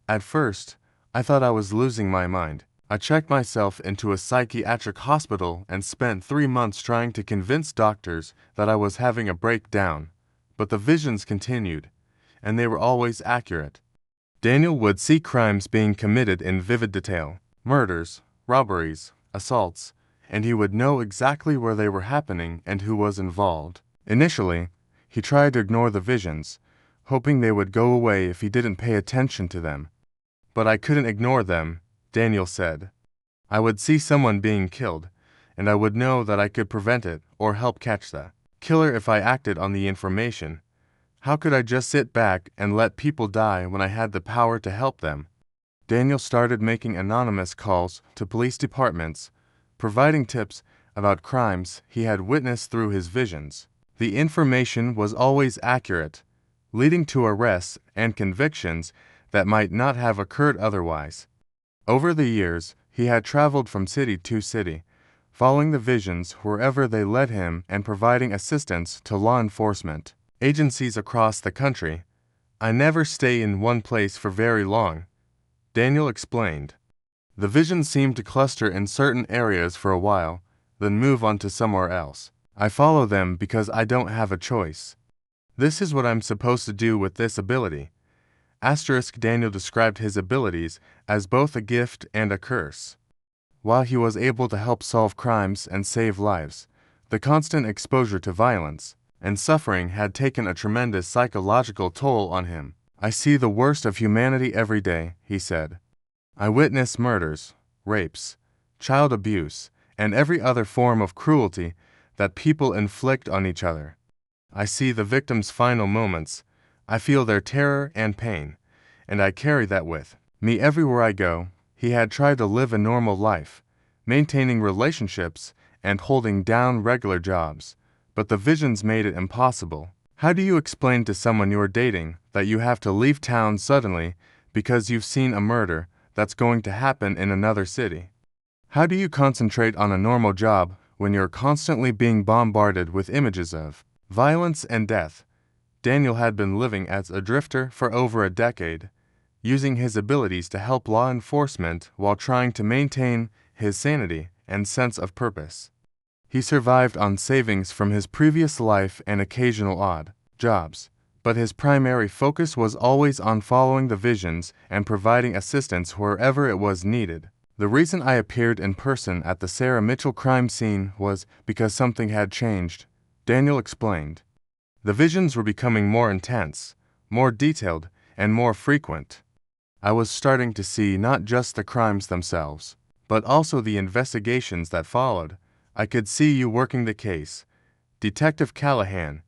At first, I thought I was losing my mind. I checked myself into a psychiatric hospital and spent 3 months trying to convince doctors that I was having a breakdown. But the visions continued, and they were always accurate. Daniel would see crimes being committed in vivid detail, murders, robberies, assaults, and he would know exactly where they were happening and who was involved. Initially, he tried to ignore the visions, hoping they would go away if he didn't pay attention to them. But I couldn't ignore them, Daniel said. I would see someone being killed, and I would know that I could prevent it or help catch the killer if I acted on the information. How could I just sit back and let people die when I had the power to help them? Daniel started making anonymous calls to police departments, providing tips about crimes he had witnessed through his visions. The information was always accurate, leading to arrests and convictions that might not have occurred otherwise. Over the years, he had traveled from city to city, following the visions wherever they led him and providing assistance to law enforcement agencies across the country. I never stay in one place for very long, Daniel explained. The visions seem to cluster in certain areas for a while, then move on to somewhere else. I follow them because I don't have a choice. This is what I'm supposed to do with this ability. Daniel described his abilities as both a gift and a curse. While he was able to help solve crimes and save lives, the constant exposure to violence and suffering had taken a tremendous psychological toll on him. I see the worst of humanity every day, he said. I witness murders, rapes, child abuse, and every other form of cruelty that people inflict on each other. I see the victims' final moments. I feel their terror and pain, and I carry that with me everywhere I go. He had tried to live a normal life, maintaining relationships and holding down regular jobs, but the visions made it impossible. How do you explain to someone you're dating that you have to leave town suddenly because you've seen a murder that's going to happen in another city? How do you concentrate on a normal job when you're constantly being bombarded with images of violence and death? Daniel had been living as a drifter for over a decade, using his abilities to help law enforcement while trying to maintain his sanity and sense of purpose. He survived on savings from his previous life and occasional odd jobs, but his primary focus was always on following the visions and providing assistance wherever it was needed. The reason I appeared in person at the Sarah Mitchell crime scene was because something had changed, Daniel explained. The visions were becoming more intense, more detailed, and more frequent. I was starting to see not just the crimes themselves, but also the investigations that followed. I could see you working the case, Detective Callahan,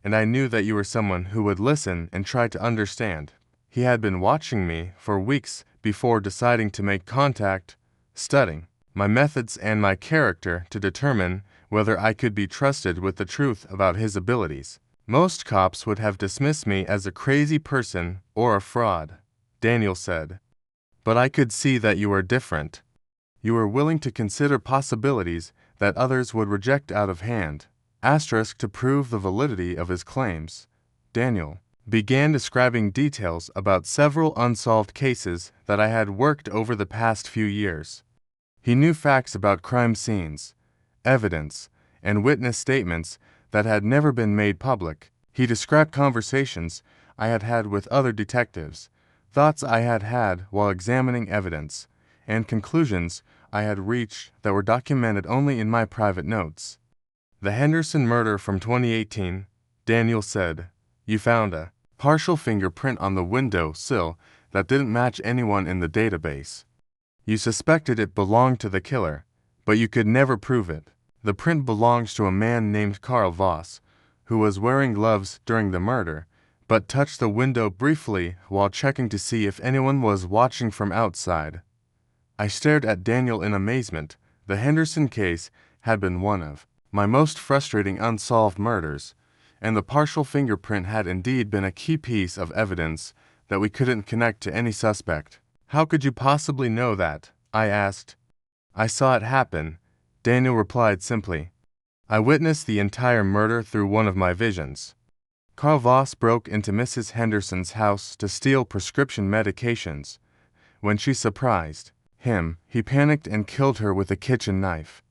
and I knew that you were someone who would listen and try to understand. He had been watching me for weeks before deciding to make contact, studying my methods and my character to determine whether I could be trusted with the truth about his abilities. Most cops would have dismissed me as a crazy person or a fraud, Daniel said. But I could see that you were different. You were willing to consider possibilities that others would reject out of hand. To prove the validity of his claims, Daniel began describing details about several unsolved cases that I had worked over the past few years. He knew facts about crime scenes, evidence, and witness statements that had never been made public. He described conversations I had had with other detectives, thoughts I had had while examining evidence, and conclusions I had reached that were documented only in my private notes. The Henderson murder from 2018, Daniel said. You found a partial fingerprint on the window sill that didn't match anyone in the database. You suspected it belonged to the killer, but you could never prove it. The print belongs to a man named Carl Voss, who was wearing gloves during the murder, but touched the window briefly while checking to see if anyone was watching from outside. I stared at Daniel in amazement. The Henderson case had been one of my most frustrating unsolved murders, and the partial fingerprint had indeed been a key piece of evidence that we couldn't connect to any suspect. How could you possibly know that? I asked. I saw it happen, Daniel replied simply. I witnessed the entire murder through one of my visions. Carl Voss broke into Mrs. Henderson's house to steal prescription medications. When she surprised him, he panicked and killed her with a kitchen knife.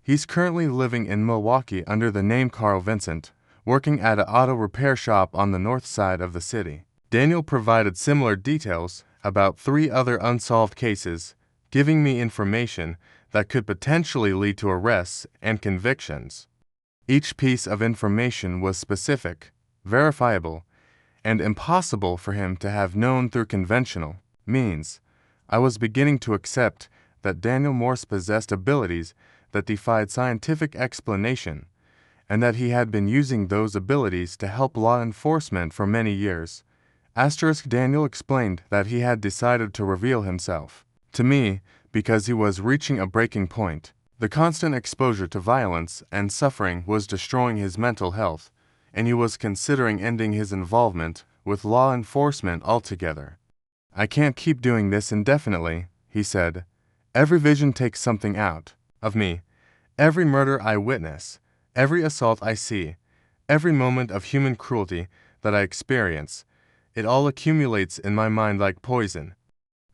He's currently living in Milwaukee under the name Carl Vincent, working at an auto repair shop on the north side of the city. Daniel provided similar details about 3 other unsolved cases, giving me information that could potentially lead to arrests and convictions. Each piece of information was specific, verifiable, and impossible for him to have known through conventional means. I was beginning to accept that Daniel Morse possessed abilities that defied scientific explanation, and that he had been using those abilities to help law enforcement for many years. Daniel explained that he had decided to reveal himself to me because he was reaching a breaking point. The constant exposure to violence and suffering was destroying his mental health, and he was considering ending his involvement with law enforcement altogether. "I can't keep doing this indefinitely," he said. "Every vision takes something out of me. Every murder I witness, every assault I see, every moment of human cruelty that I experience, it all accumulates in my mind like poison.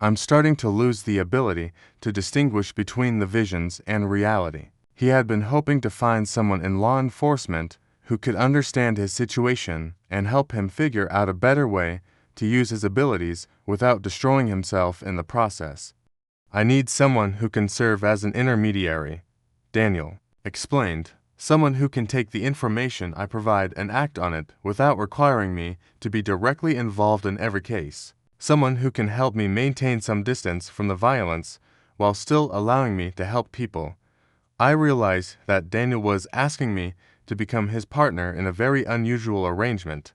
I'm starting to lose the ability to distinguish between the visions and reality." He had been hoping to find someone in law enforcement who could understand his situation and help him figure out a better way to use his abilities without destroying himself in the process. "I need someone who can serve as an intermediary," Daniel explained. "Someone who can take the information I provide and act on it without requiring me to be directly involved in every case. Someone who can help me maintain some distance from the violence while still allowing me to help people." I realized that Daniel was asking me to become his partner in a very unusual arrangement.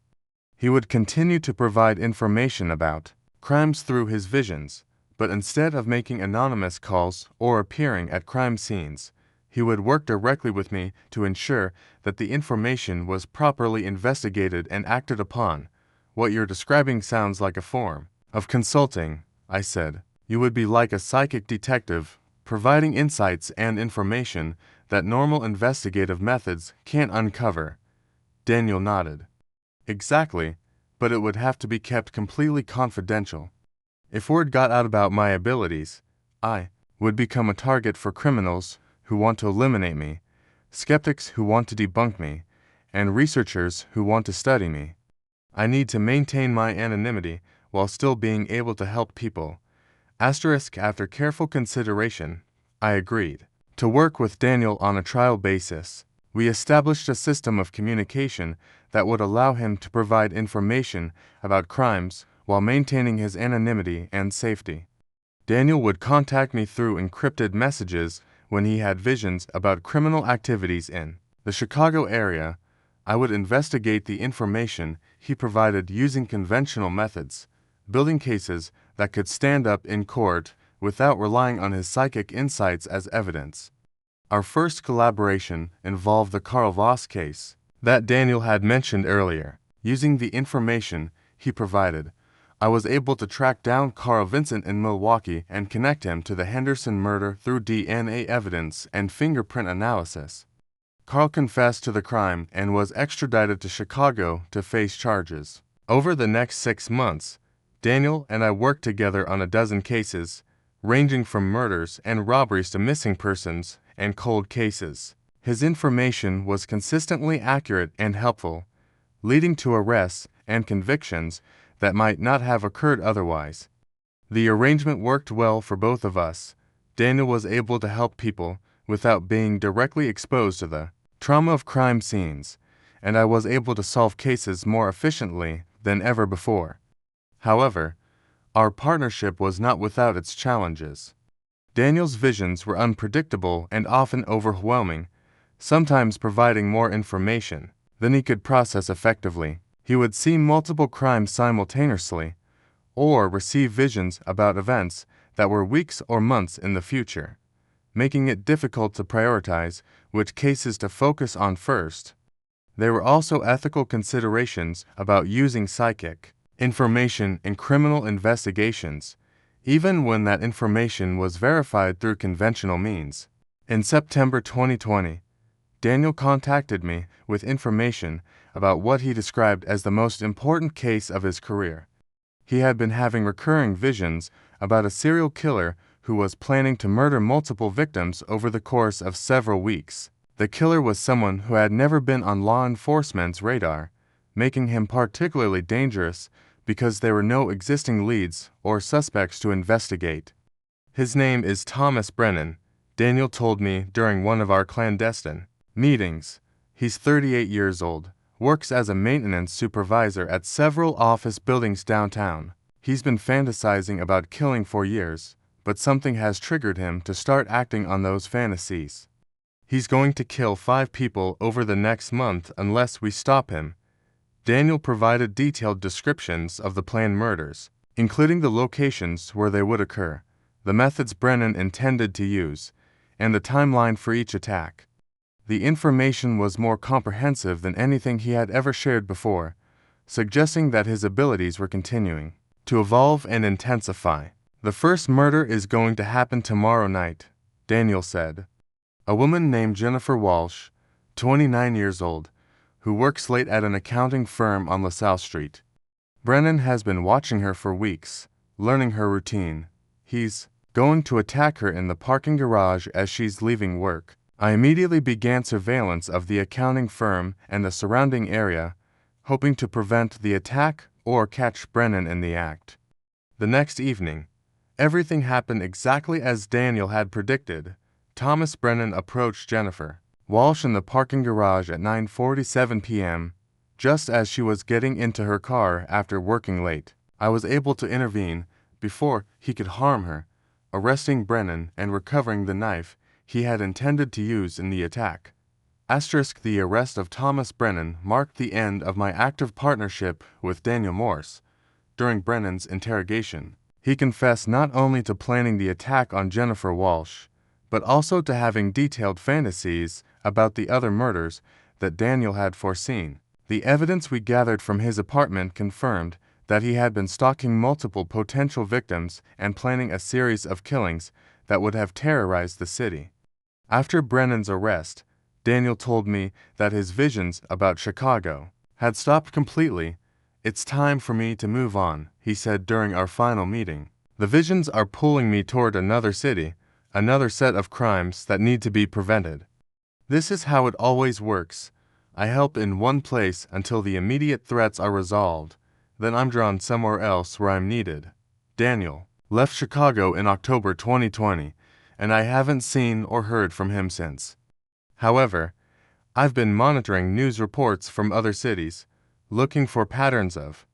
He would continue to provide information about crimes through his visions, but instead of making anonymous calls or appearing at crime scenes, he would work directly with me to ensure that the information was properly investigated and acted upon. "What you're describing sounds like a form of consulting," I said. "You would be like a psychic detective, providing insights and information that normal investigative methods can't uncover." Daniel nodded. "Exactly, but it would have to be kept completely confidential. If word got out about my abilities, I would become a target for criminals who want to eliminate me, skeptics who want to debunk me, and researchers who want to study me. I need to maintain my anonymity while still being able to help people." After careful consideration, I agreed to work with Daniel on a trial basis. We established a system of communication that would allow him to provide information about crimes while maintaining his anonymity and safety. Daniel would contact me through encrypted messages when he had visions about criminal activities in the Chicago area. I would investigate the information he provided using conventional methods, building cases that could stand up in court without relying on his psychic insights as evidence. Our first collaboration involved the Carl Voss case that Daniel had mentioned earlier. Using the information he provided, I was able to track down Carl Vincent in Milwaukee and connect him to the Henderson murder through DNA evidence and fingerprint analysis. Carl confessed to the crime and was extradited to Chicago to face charges. Over the next 6 months, Daniel and I worked together on a dozen cases, ranging from murders and robberies to missing persons and cold cases. His information was consistently accurate and helpful, leading to arrests and convictions that might not have occurred otherwise. The arrangement worked well for both of us. Daniel was able to help people without being directly exposed to the trauma of crime scenes, and I was able to solve cases more efficiently than ever before. However, our partnership was not without its challenges. Daniel's visions were unpredictable and often overwhelming, sometimes providing more information than he could process effectively. He would see multiple crimes simultaneously, or receive visions about events that were weeks or months in the future, making it difficult to prioritize which cases to focus on first. There were also ethical considerations about using psychic information in criminal investigations, even when that information was verified through conventional means. In September 2020, Daniel contacted me with information about what he described as the most important case of his career. He had been having recurring visions about a serial killer who was planning to murder multiple victims over the course of several weeks. The killer was someone who had never been on law enforcement's radar, making him particularly dangerous because there were no existing leads or suspects to investigate. His name is Thomas Brennan, Daniel told me during one of our clandestine meetings. He's 38 years old, works as a maintenance supervisor at several office buildings downtown. He's been fantasizing about killing for years, but something has triggered him to start acting on those fantasies. He's going to kill 5 people over the next month unless we stop him. Daniel provided detailed descriptions of the planned murders, including the locations where they would occur, the methods Brennan intended to use, and the timeline for each attack. The information was more comprehensive than anything he had ever shared before, suggesting that his abilities were continuing to evolve and intensify. The first murder is going to happen tomorrow night, Daniel said. A woman named Jennifer Walsh, 29 years old, who works late at an accounting firm on LaSalle Street. Brennan has been watching her for weeks, learning her routine. He's going to attack her in the parking garage as she's leaving work. I immediately began surveillance of the accounting firm and the surrounding area, hoping to prevent the attack or catch Brennan in the act. The next evening, everything happened exactly as Daniel had predicted. Thomas Brennan approached Jennifer Walsh in the parking garage at 9:47 p.m., just as she was getting into her car after working late. I was able to intervene before he could harm her, arresting Brennan and recovering the knife he had intended to use in the attack. The arrest of Thomas Brennan marked the end of my active partnership with Daniel Morse. During Brennan's interrogation, he confessed not only to planning the attack on Jennifer Walsh, but also to having detailed fantasies about the other murders that Daniel had foreseen. The evidence we gathered from his apartment confirmed that he had been stalking multiple potential victims and planning a series of killings that would have terrorized the city. After Brennan's arrest, Daniel told me that his visions about Chicago had stopped completely. "It's time for me to move on," he said during our final meeting. "The visions are pulling me toward another city, another set of crimes that need to be prevented. This is how it always works. I help in one place until the immediate threats are resolved. Then I'm drawn somewhere else where I'm needed." Daniel left Chicago in October 2020, and I haven't seen or heard from him since. However, I've been monitoring news reports from other cities, looking for patterns of